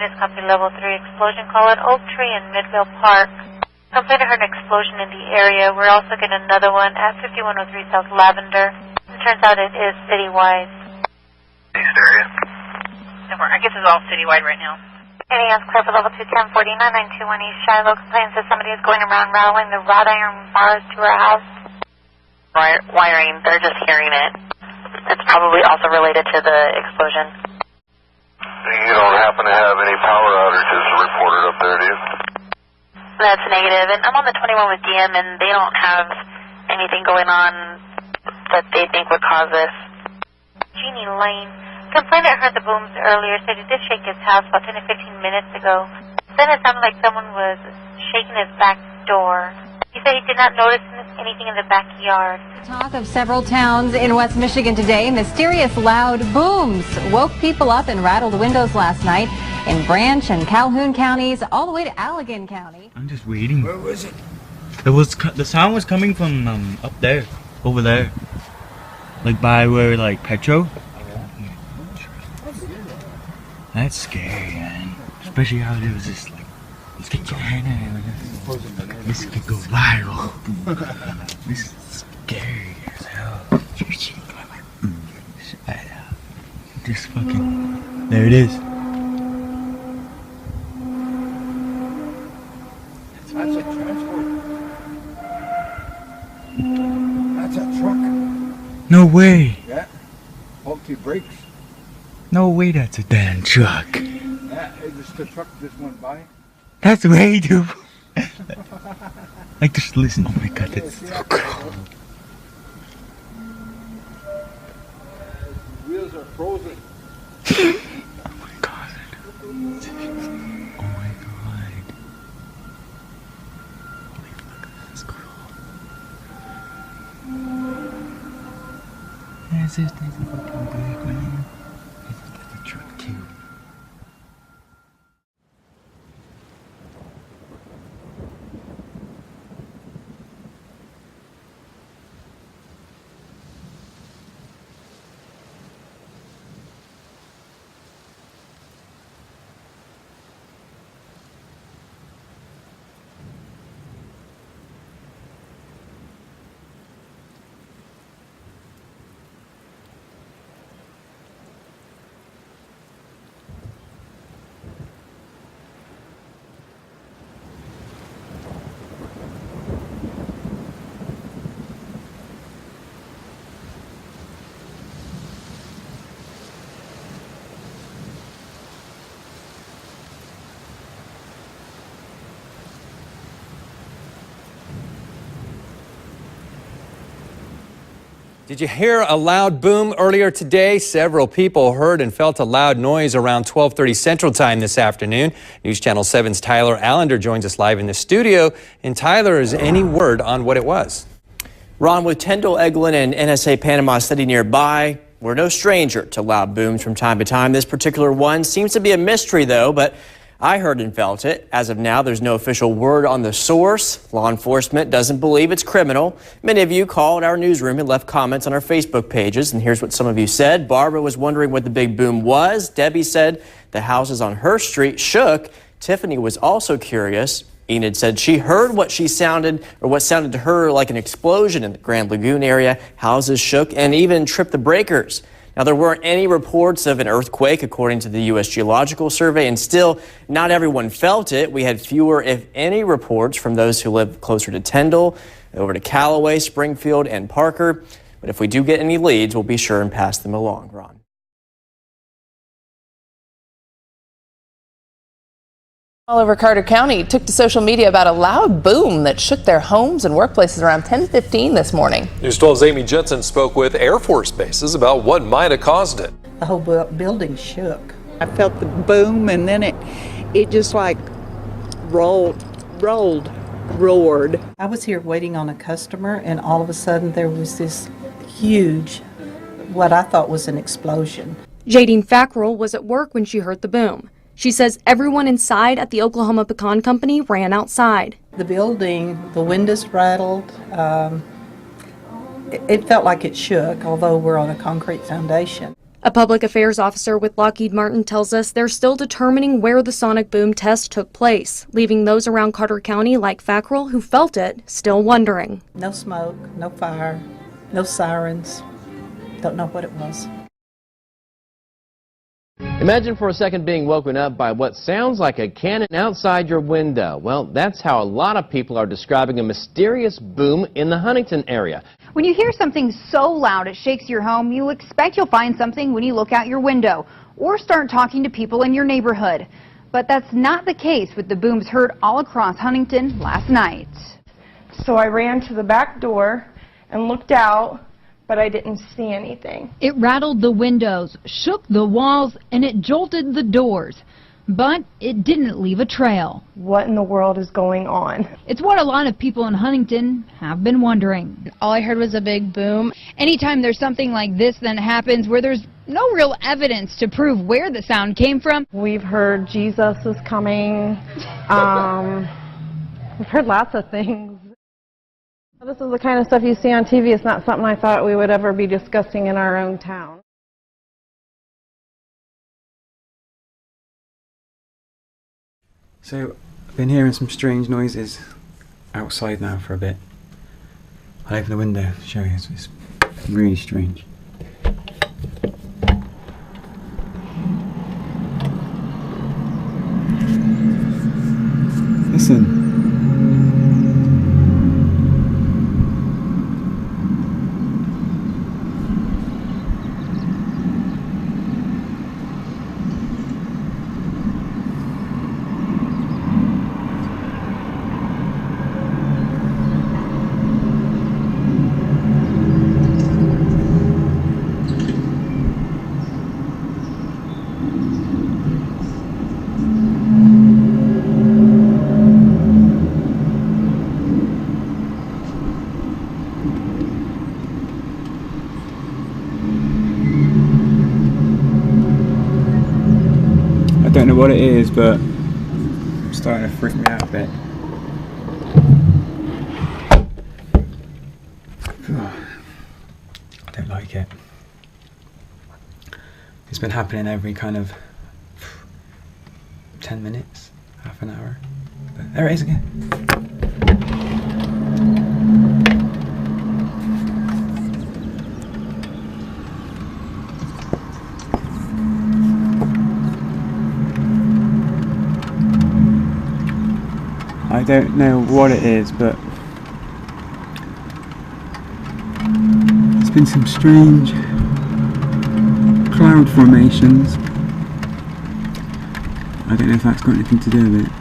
Witness copy level 3 explosion call at Oak Tree in Midvale Park. Complainant heard an explosion in the area. We're also getting another one at 5103 South Lavender. It turns out it is citywide. East area. I guess it's all citywide right now. Anything else clear for level 21049 921 East Shiloh. Complainant says somebody is going around rattling the wrought iron bars to her house. Wiring, they're just hearing it. It's probably also related to the explosion. You don't happen to have any power outages reported up there, do you? That's negative. And I'm on the 21 with DM, and they don't have anything going on that they think would cause this. Jeannie Lane. Complainant heard the booms earlier, said he did shake his house about 10 to 15 minutes ago. Then it sounded like someone was shaking his back door. He said he did not notice anything in the backyard. Talk of several towns in West Michigan today. Mysterious loud booms woke people up and rattled windows last night in Branch and Calhoun counties, all the way to Allegan County. I'm just waiting. Where was it? The sound was coming from up there, over there, like by where Petro. That's scary, man. Especially how it was just like, this could go viral. This is scary as hell. Just fucking, there it is. That's a transport. That's a truck. No way. Yeah. Faulty brakes. No way that's a damn truck. Yeah, the truck just went by. That's way too. Like, just listen. Oh my god, that's so cool. Wheels are frozen. Oh my god. Oh my god. Holy fuck, this is cool. There's a fucking big man. That's a truck too. Did you hear a loud boom earlier today? Several people heard and felt a loud noise around 12:30 Central Time this afternoon. News Channel 7's Tyler Allender joins us live in the studio. And Tyler, is any word on what it was? Ron, with Tyndall, Eglin, and NSA Panama City nearby, we're no stranger to loud booms from time to time. This particular one seems to be a mystery, though, but I heard and felt it. As of now, there's no official word on the source. Law enforcement doesn't believe it's criminal. Many of you called our newsroom and left comments on our Facebook pages, and here's what some of you said. Barbara was wondering what the big boom was. Debbie said the houses on her street shook. Tiffany was also curious. Enid said she heard what sounded to her like an explosion in the Grand Lagoon area. Houses shook and even tripped the breakers. Now, there weren't any reports of an earthquake, according to the U.S. Geological Survey, and still, not everyone felt it. We had fewer, if any, reports from those who live closer to Tyndall, over to Callaway, Springfield, and Parker. But if we do get any leads, we'll be sure and pass them along. Ron. All over Carter County took to social media about a loud boom that shook their homes and workplaces around 10:15 this morning. News 12's Amy Jensen spoke with Air Force bases about what might have caused it. The whole building shook. I felt the boom, and then it just like roared. I was here waiting on a customer, and all of a sudden there was this huge, what I thought was an explosion. Jadine Fackrell was at work when she heard the boom. She says everyone inside at the Oklahoma Pecan Company ran outside. The building, the windows rattled. It felt like it shook, although we're on a concrete foundation. A public affairs officer with Lockheed Martin tells us they're still determining where the sonic boom test took place, leaving those around Carter County like Fackrell who felt it still wondering. No smoke, no fire, no sirens. Don't know what it was. Imagine for a second being woken up by what sounds like a cannon outside your window. Well, that's how a lot of people are describing a mysterious boom in the Huntington area. When you hear something so loud it shakes your home, you expect you'll find something when you look out your window or start talking to people in your neighborhood. But that's not the case with the booms heard all across Huntington last night. So I ran to the back door and looked out, but I didn't see anything. It rattled the windows, shook the walls, and it jolted the doors. But it didn't leave a trail. What in the world is going on? It's what a lot of people in Huntington have been wondering. All I heard was a big boom. Anytime there's something like this that happens where there's no real evidence to prove where the sound came from. We've heard Jesus is coming. We've heard lots of things. This is the kind of stuff you see on TV. It's not something I thought we would ever be discussing in our own town. So, I've been hearing some strange noises outside now for a bit. I'll open the window to show you. It's really strange. Listen. I don't know what it is, but it's starting to freak me out a bit. I don't like it. It's been happening every kind of 10 minutes, half an hour. But there it is again. I don't know what it is, but there's been some strange cloud formations. I don't know if that's got anything to do with it,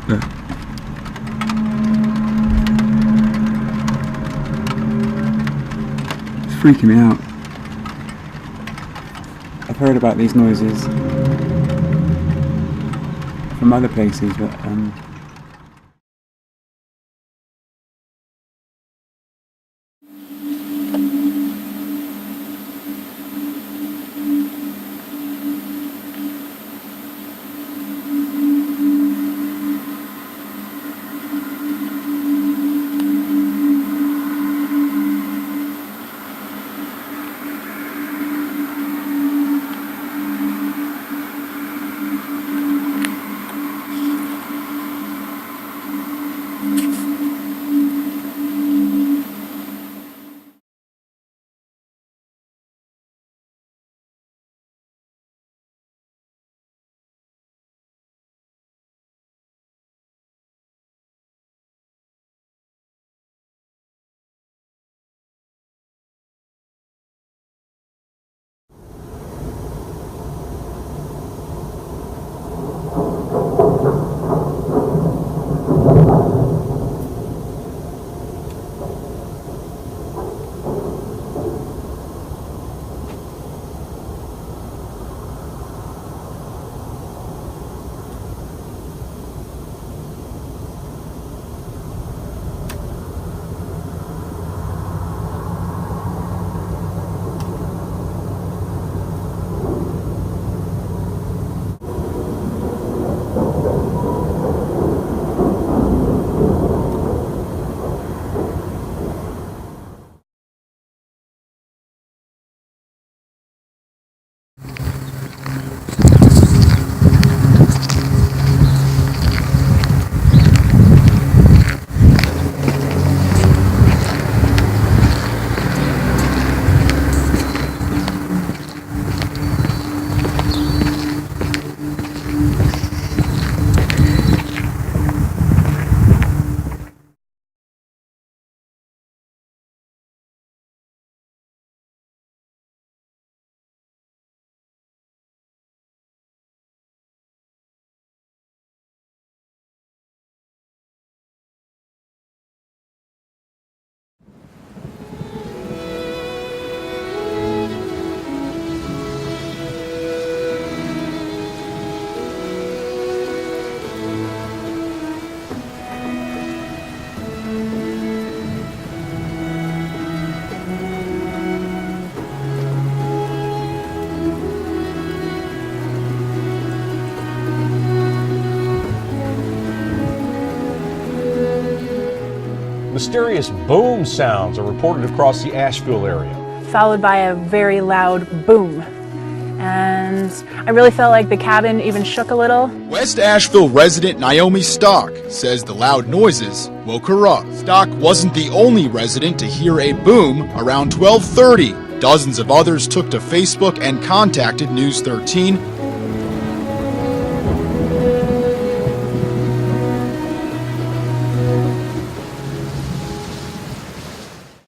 but it's freaking me out. I've heard about these noises from other places, but Mysterious boom sounds are reported across the Asheville area. Followed by a very loud boom. And I really felt like the cabin even shook a little. West Asheville resident Naomi Stock says the loud noises woke her up. Stock wasn't the only resident to hear a boom around 12:30. Dozens of others took to Facebook and contacted News 13